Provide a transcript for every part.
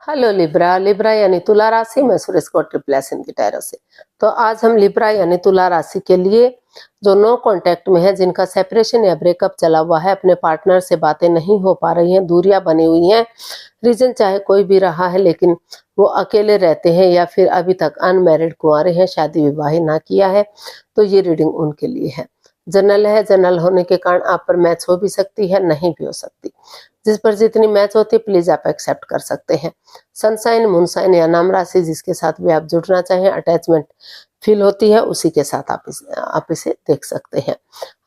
Hello Libra. Libra यानी तुला राशि में सुरेश को ट्रिपल एस की टायरों से। तो आज हम लिब्रा यानी तुला राशि के लिए जो नो कांटेक्ट में है, जिनका सेपरेशन या ब्रेकअप चला हुआ है, अपने पार्टनर से बातें नहीं हो पा रही हैं, दूरियां बनी हुई हैं, रीजन चाहे कोई भी रहा है लेकिन वो अकेले रहते हैं या फिर अभी तक अनमैरिड कुंवारे हैं, शादी विवाह ना किया है, तो ये रीडिंग उनके लिए है। जनरल है, जनरल होने के कारण आप पर मैच हो भी सकती है, नहीं भी हो सकती। जिस पर जितनी मैच होती है प्लीज आप एक्सेप्ट कर सकते हैं। सनसाइन, मूनसाइन या नाम राशि जिसके साथ भी आप जुड़ना चाहें, अटैचमेंट फील होती है, उसी के साथ आप इसे देख सकते हैं।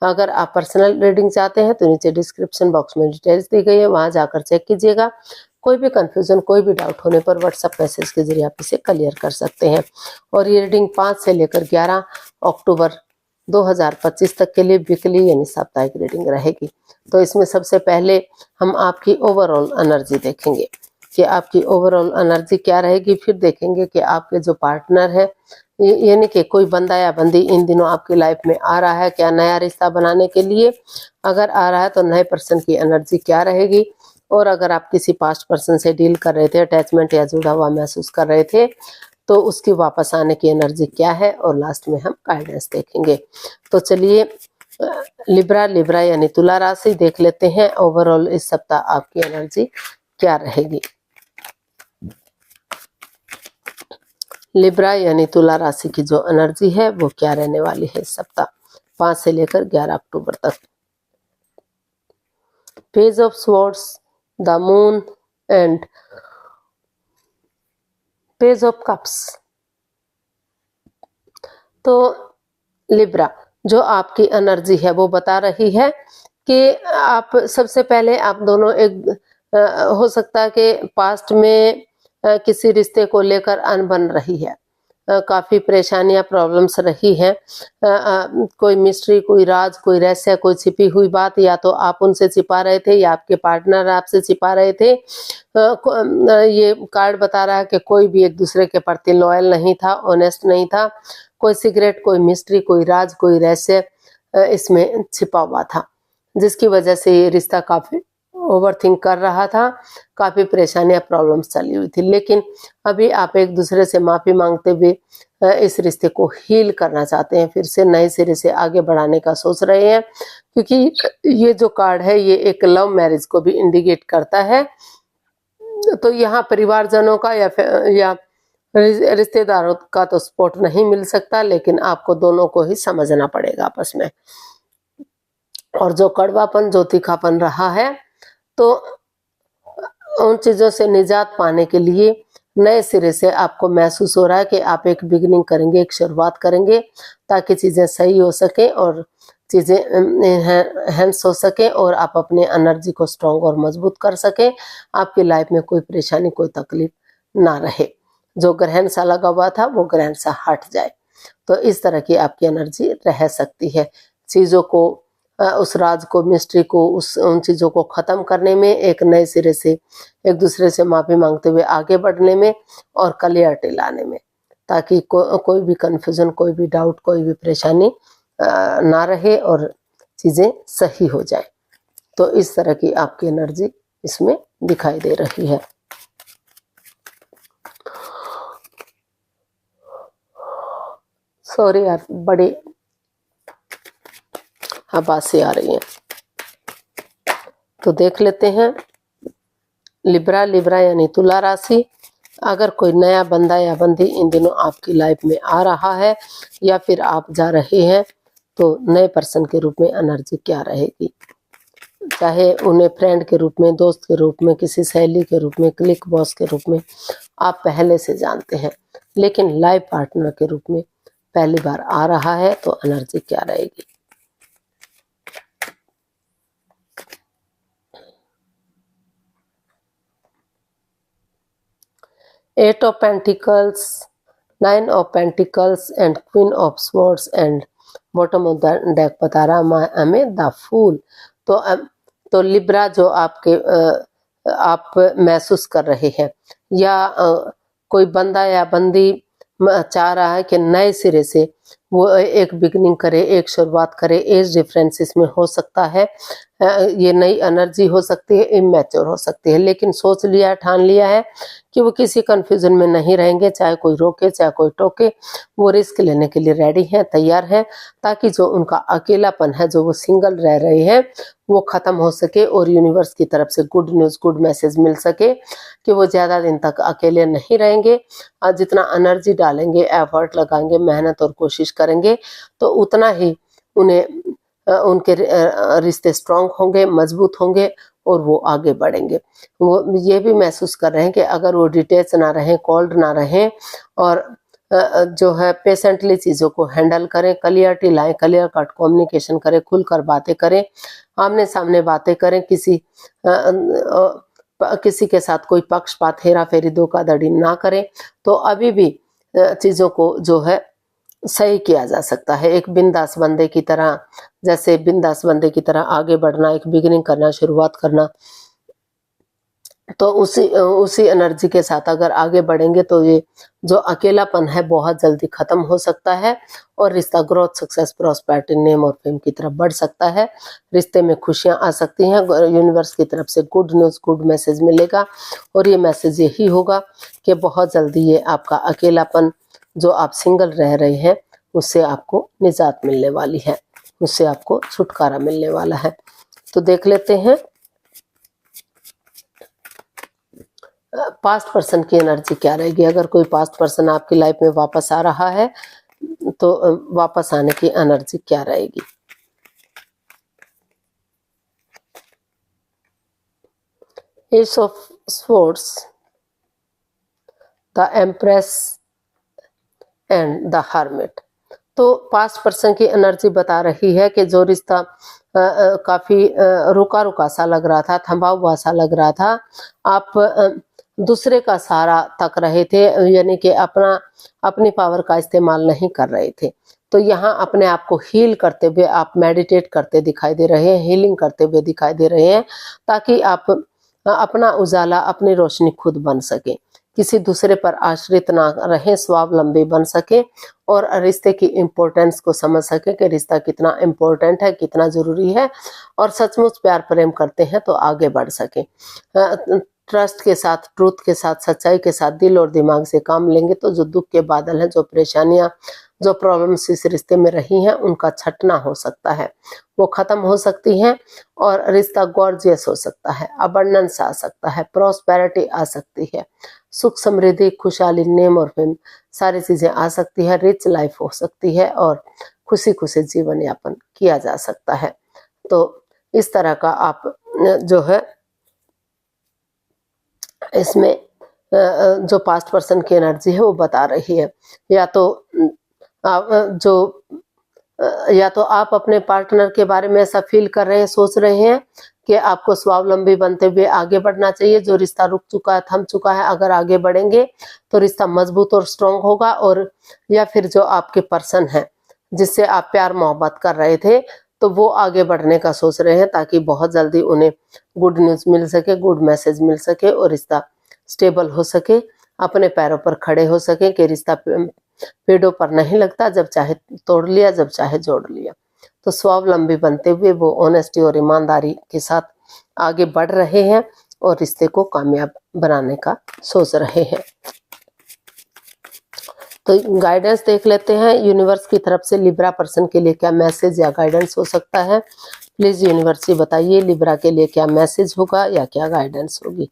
अगर आप पर्सनल रीडिंग चाहते हैं तो नीचे डिस्क्रिप्शन बॉक्स में डिटेल्स दी गई है, वहां जाकर चेक कीजिएगा। कोई भी कंफ्यूजन, कोई भी डाउट होने पर व्हाट्सएप मैसेज के जरिए आप इसे क्लियर कर सकते हैं। और ये रीडिंग 5 से लेकर 11 अक्टूबर 2025 तक के लिए वीकली यानी साप्ताहिक रीडिंग रहेगी। तो इसमें सबसे पहले हम आपकी ओवरऑल एनर्जी देखेंगे कि आपकी ओवरऑल एनर्जी क्या रहेगी। फिर देखेंगे कि आपके जो पार्टनर है, यानी कि कोई बंदा या बंदी इन दिनों आपकी लाइफ में आ रहा है क्या नया रिश्ता बनाने के लिए। अगर आ रहा है तो नए पर्सन की एनर्जी क्या रहेगी। और अगर आप किसी पास्ट पर्सन से डील कर रहे थे, अटैचमेंट या जुड़ा हुआ महसूस कर रहे थे, तो उसकी वापस आने की एनर्जी क्या है। और लास्ट में हम गाइडेंस देखेंगे। तो चलिए लिब्रा यानी तुला राशि देख लेते हैं, ओवरऑल इस सप्ताह आपकी एनर्जी क्या रहेगी। लिब्रा यानी तुला राशि की जो एनर्जी है वो क्या रहने वाली है इस सप्ताह 5 से लेकर 11 अक्टूबर तक। Page of swords, the moon and page of cups. तो लिब्रा जो आपकी एनर्जी है वो बता रही है कि आप सबसे पहले आप दोनों एक हो सकता है कि पास्ट में किसी रिश्ते को लेकर अनबन रही है, काफी परेशानियां, प्रॉब्लम्स रही हैं। कोई मिस्ट्री, कोई राज, कोई रहस्य, कोई छिपी हुई बात, या तो आप उनसे छिपा रहे थे या आपके पार्टनर आपसे छिपा रहे थे। ये कार्ड बता रहा है कि कोई भी एक दूसरे के प्रति लॉयल नहीं था, ऑनेस्ट नहीं था। कोई सीक्रेट, कोई मिस्ट्री, कोई राज, कोई रहस्य इसमें छिपा हुआ था, जिसकी वजह से ये रिश्ता काफी ओवरथिंक कर रहा था, काफी परेशानियां, प्रॉब्लम्स चली हुई थी। लेकिन अभी आप एक दूसरे से माफी मांगते हुए इस रिश्ते को हील करना चाहते हैं, फिर से नए सिरे से आगे बढ़ाने का सोच रहे हैं। क्योंकि ये जो कार्ड है ये एक लव मैरिज को भी इंडिकेट करता है। तो यहाँ परिवारजनों का या रिश्तेदारों का तो सपोर्ट नहीं मिल सकता, लेकिन आपको दोनों को ही समझना पड़ेगा आपस में। और जो कड़वापन, जो तीखापन रहा है, तो उन चीजों से निजात पाने के लिए नए सिरे से आपको महसूस हो रहा है कि आप एक बिगिनिंग करेंगे, एक शुरुआत करेंगे, ताकि चीजें सही हो सके और चीजें एनहांस हो सके और आप अपने एनर्जी को स्ट्रॉन्ग और मजबूत कर सके। आपकी लाइफ में कोई परेशानी, कोई तकलीफ ना रहे, जो ग्रहण सा लगा हुआ था वो ग्रहण सा हट जाए। तो इस तरह की आपकी एनर्जी रह सकती है। चीजों को, उस राज को, मिस्ट्री को, उन चीजों को खत्म करने में, एक नए सिरे से एक दूसरे से माफी मांगते हुए आगे बढ़ने में और क्लियरिटी लाने में, ताकि कोई भी कंफ्यूजन, कोई भी डाउट, कोई भी परेशानी ना रहे और चीजें सही हो जाए। तो इस तरह की आपकी एनर्जी इसमें दिखाई दे रही है। सॉरी यार, बड़ी आवाज़ें आ रही हैं। तो देख लेते हैं लिब्रा यानी तुला राशि। अगर कोई नया बंदा या बंदी इन दिनों आपकी लाइफ में आ रहा है या फिर आप जा रहे हैं, तो नए पर्सन के रूप में एनर्जी क्या रहेगी। चाहे उन्हें फ्रेंड के रूप में, दोस्त के रूप में, किसी सहेली के रूप में, क्लिक बॉस के रूप में आप पहले से जानते हैं, लेकिन लाइफ पार्टनर के रूप में पहली बार आ रहा है, तो एनर्जी क्या रहेगी। Eight of pentacles, 9 of pentacles and queen of swords and bottom of the deck बता रहा हमें द फूल। तो लिब्रा जो आप महसूस कर रहे हैं, या कोई बंदा या बंदी चाह रहा है कि नए सिरे से वो एक बिगनिंग करे, एक शुरुआत करे। एज डिफरेंस इसमें हो सकता है, ये नई एनर्जी हो सकती है, इमैच्योर हो सकती है, लेकिन सोच लिया, ठान लिया है कि वो किसी कंफ्यूजन में नहीं रहेंगे, चाहे कोई रोके चाहे कोई टोके। वो रिस्क लेने के लिए रेडी हैं, तैयार हैं, ताकि जो उनका अकेलापन है, जो वो सिंगल रह रहे हैं, वो खत्म हो सके और यूनिवर्स की तरफ से गुड न्यूज़, गुड मैसेज मिल सके कि वो ज़्यादा दिन तक अकेले नहीं रहेंगे। जितना एनर्जी डालेंगे, एफर्ट लगाएंगे, मेहनत और कोशिश करेंगे, तो उतना ही उन्हें उनके रिश्ते स्ट्रांग होंगे, मजबूत होंगे और वो आगे बढ़ेंगे। वो ये भी महसूस कर रहे हैं कि अगर वो डिटेच ना रहें, कोल्ड ना रहें और जो है पेशेंटली चीज़ों को हैंडल करें, क्लियरिटी लाएं, क्लियर कट कम्युनिकेशन करें, खुलकर बातें करें, आमने सामने बातें करें, किसी के साथ कोई पक्षपात, हेरा फेरी, धोखाधड़ी ना करें, तो अभी भी चीज़ों को जो है सही किया जा सकता है। एक बिंदास बंदे की तरह, जैसे बिंदास बंदे की तरह आगे बढ़ना, एक बिगिनिंग करना, शुरुआत करना, तो उसी एनर्जी के साथ अगर आगे बढ़ेंगे तो ये जो अकेलापन है बहुत जल्दी खत्म हो सकता है और रिश्ता ग्रोथ, सक्सेस, प्रॉस्पेरिटी, नेम और फेम की तरफ बढ़ सकता है। रिश्ते में खुशियां आ सकती हैं, यूनिवर्स की तरफ से गुड न्यूज़, गुड मैसेज मिलेगा और ये मैसेज यही होगा कि बहुत जल्दी ये आपका अकेलापन, जो आप सिंगल रह रहे हैं, उससे आपको निजात मिलने वाली है, उससे आपको छुटकारा मिलने वाला है। तो देख लेते हैं पास्ट पर्सन की एनर्जी क्या रहेगी। अगर कोई पास्ट पर्सन आपकी लाइफ में वापस आ रहा है तो वापस आने की एनर्जी क्या रहेगी। S of swords, the empress and the hermit. तो पास्ट पर्सन की एनर्जी बता रही है कि जो रिश्ता काफी रुका रुका सा लग रहा था, थमा हुआ सा लग रहा था, आप दूसरे का सहारा तक रहे थे, यानी कि अपनी पावर का इस्तेमाल नहीं कर रहे थे। तो यहाँ अपने आप को हील करते हुए आप मेडिटेट करते दिखाई दे रहे हैं, हीलिंग करते हुए दिखाई दे रहे हैं, ताकि आप अपना उजाला, अपनी रोशनी खुद बन सके, किसी दूसरे पर आश्रित ना रहें, स्वावलंबी बन सके और रिश्ते की इम्पोर्टेंस को समझ सके कि रिश्ता कितना इम्पोर्टेंट है, कितना जरूरी है, और सचमुच प्यार प्रेम करते हैं तो आगे बढ़ सके। ट्रस्ट के साथ, ट्रूथ के साथ, सच्चाई के साथ दिल और दिमाग से काम लेंगे तो जो दुख के बादल हैं, जो परेशानियां, जो प्रॉब्लम्स इस रिश्ते में रही हैं, उनका छटना हो सकता है, वो खत्म हो सकती हैं और रिश्ता गॉर्जियस हो सकता है, अबंडेंस आ सकता है, प्रॉस्पेरिटी आ सकती है, सुख समृद्धि, खुशहाली, नेम और फेम, सारी चीजें आ सकती है, रिच लाइफ हो सकती है और खुशी खुशी जीवन यापन किया जा सकता है। तो इस तरह का आप जो है इसमें जो पास्ट पर्सन की एनर्जी है वो बता रही है। या तो आप अपने पार्टनर के बारे में ऐसा फील कर रहे हैं, सोच रहे हैं कि आपको स्वावलंबी बनते हुए आगे बढ़ना चाहिए, जो रिश्ता रुक चुका है, थम चुका है, अगर आगे बढ़ेंगे तो रिश्ता मजबूत और स्ट्रांग होगा। और या फिर जो आपके पर्सन है जिससे आप प्यार मोहब्बत कर रहे थे, तो वो आगे बढ़ने का सोच रहे हैं ताकि बहुत जल्दी उन्हें गुड न्यूज़ मिल सके, गुड मैसेज मिल सके और रिश्ता स्टेबल हो सके, अपने पैरों पर खड़े हो सके कि रिश्ता पेड़ों पर नहीं लगता, जब चाहे तोड़ लिया, जब चाहे जोड़ लिया। तो स्वावलंबी बनते हुए वो ऑनेस्टी और ईमानदारी के साथ आगे बढ़ रहे हैं और रिश्ते को कामयाब बनाने का सोच रहे हैं। तो गाइडेंस देख लेते हैं यूनिवर्स की तरफ से लिब्रा पर्सन के लिए क्या मैसेज या गाइडेंस हो सकता है। प्लीज यूनिवर्स बताइए लिब्रा के लिए क्या मैसेज होगा या क्या गाइडेंस होगी।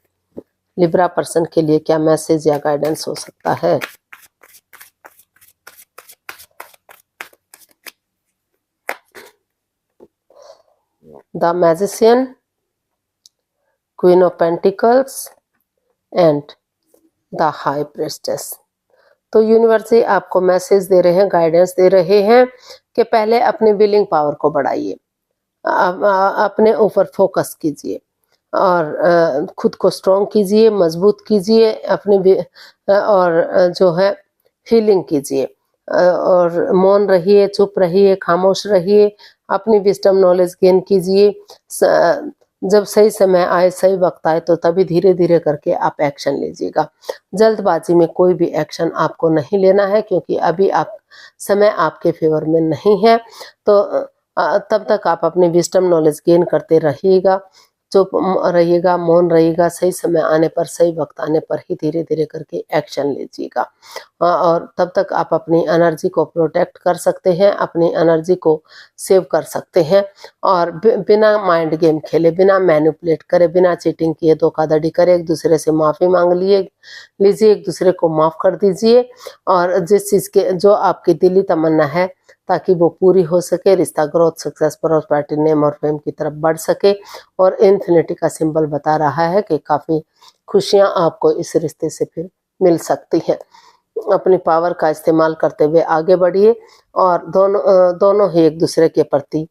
लिब्रा पर्सन के लिए क्या मैसेज या गाइडेंस हो सकता है। The magician, queen of pentacles and the high priestess. तो यूनिवर्स आपको मैसेज दे रहे हैं, गाइडेंस दे रहे हैं कि पहले अपनी विलिंग पावर को बढ़ाइए, अपने ऊपर फोकस कीजिए और खुद को स्ट्रॉन्ग कीजिए, मजबूत कीजिए, अपने और जो है हीलिंग कीजिए और मौन रहिए, चुप रहिए, खामोश रहिए, अपनी विजडम नॉलेज गेन कीजिए, जब सही समय आए, सही वक्त आए, तो तभी धीरे धीरे करके आप एक्शन लीजिएगा। जल्दबाजी में कोई भी एक्शन आपको नहीं लेना है, क्योंकि अभी आप समय आपके फेवर में नहीं है। तो तब तक आप अपनी विजडम नॉलेज गेन करते रहिएगा, चुप रहिएगा, मौन रहिएगा। सही समय आने पर, सही वक्त आने पर ही धीरे धीरे करके एक्शन लीजिएगा। और तब तक आप अपनी एनर्जी को प्रोटेक्ट कर सकते हैं, अपनी एनर्जी को सेव कर सकते हैं। और बिना माइंड गेम खेले, बिना मैनिपुलेट करे, बिना चीटिंग किए, धोखाधड़ी करे, एक दूसरे से माफ़ी मांग लीजिए, एक दूसरे को माफ़ कर दीजिए। और जिस चीज़ के जो आपकी दिली तमन्ना है, ताकि वो पूरी हो सके, रिश्ता ग्रोथ, सक्सेस, प्रॉस्पेरिटी, नेम और फेम की तरफ बढ़ सके। और इन्फिनिटी का सिंबल बता रहा है कि काफ़ी खुशियां आपको इस रिश्ते से फिर मिल सकती हैं। अपनी पावर का इस्तेमाल करते हुए आगे बढ़िए, और दोनों ही एक दूसरे के प्रति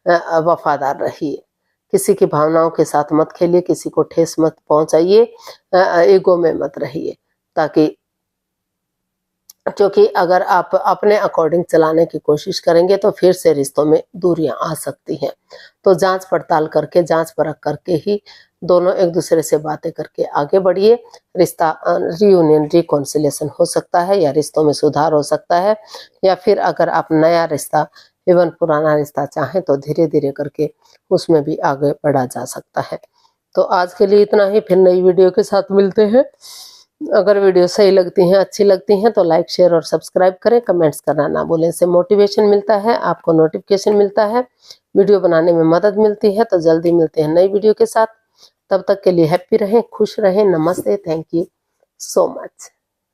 वफादार रहिए। किसी की भावनाओं के साथ मत खेलिए, किसी को ठेस मत पहुंचाइए, ईगो में मत रहिए। ताकि क्योंकि अगर आप अपने अकॉर्डिंग चलाने की कोशिश करेंगे तो फिर से रिश्तों में दूरियां आ सकती हैं। तो जांच पड़ताल करके, जांच परख करके ही दोनों एक दूसरे से बातें करके आगे बढ़िए। रिश्ता रियूनियन, रिकॉन्सिलेशन हो सकता है, या रिश्तों में सुधार हो सकता है। या फिर अगर आप नया रिश्ता, इवन पुराना रिश्ता चाहें, तो धीरे धीरे करके उसमें भी आगे बढ़ा जा सकता है। तो आज के लिए इतना ही, फिर नई वीडियो के साथ मिलते हैं। अगर वीडियो सही लगती हैं, अच्छी लगती हैं, तो लाइक, शेयर और सब्सक्राइब करें। कमेंट्स करना ना भूलें, इससे मोटिवेशन मिलता है, आपको नोटिफिकेशन मिलता है, वीडियो बनाने में मदद मिलती है। तो जल्दी मिलते हैं नई वीडियो के साथ। तब तक के लिए हैप्पी रहें, खुश रहें। नमस्ते, थैंक यू सो मच।